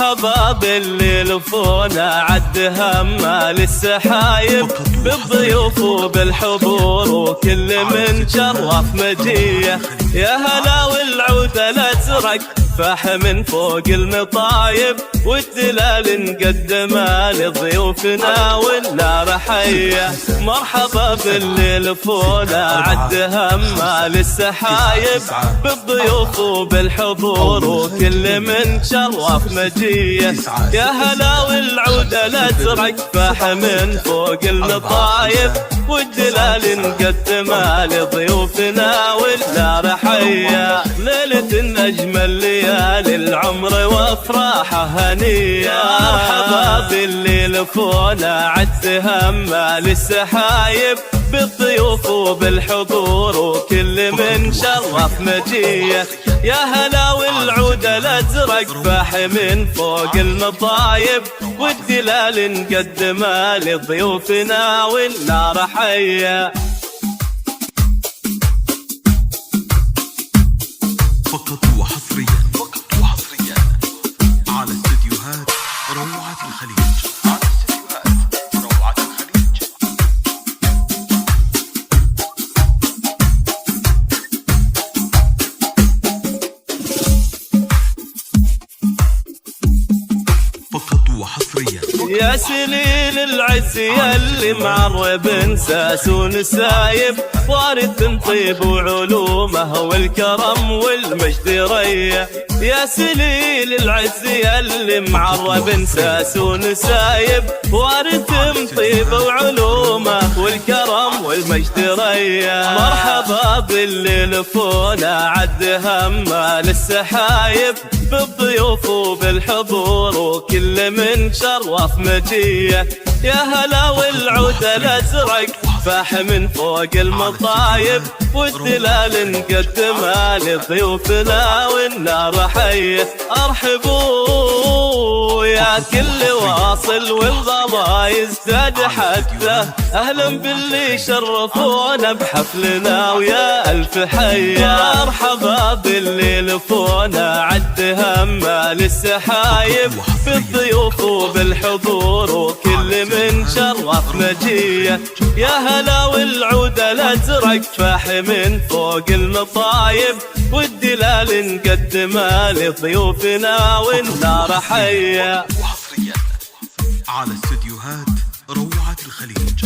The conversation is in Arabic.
مرحبا باللي لفونا عد همال السحايب، بالضيوف وبالحضور وكل من شرف مجيه. يا هلا والعود الازرق فاح من فوق المطايب، والدلال نقدمها لضيوفنا والنار حيه. مرحبا باللي لفونا عد همال السحايب، بالضيوف وبالحضور وكل من شرف مجيه. يا هلا والعود الازرق فاح من فوق المطايب، والدلال نقدمها لضيوفنا والنار حيه. ليلة النجم الليالي العمر وافراحه هنيه. مرحبا باللي لفونا عد همال السحايب، بالضيوف وبالحضور وكل من شرف مجيه. يا هلا والعود الازرق فاح من فوق المطايب، والدلال نقدمها لضيوفنا والنار حيه. فقط وحصريا على استديوهات روعة الخليج. فقط وحصريا. يا سليل العز ياللي معرب ساسون سايب، وارث من طيب وعلومه والكرم والمجد ريه. يا سليل العز ياللي معرب ساسون سايب، وارث من طيب وعلومه والكرم والمجد ريه. مرحبا باللي لفونا عد همال السحايب، بالضيوف وبالحضور وكل من شرف مجيه. يا هلا والعود الازرق فاح من فوق المطايب، والدلال نقدمها لضيوفنا والنار حيه. ارحبوا يا كل واصل والغلا يزداد حده، اهلا باللي شرفونا بحفلنا ويا الف حيه. مرحبا باللي لفونا عد همال السحايب، بالضيوف وبالحضور وكل من شرف مجيه. يا هلا والعود الازرق فاح من فوق المطايب، والدلال نقدمها لضيوفنا والنار حيه. وحصريا على استديوهات روعة الخليج.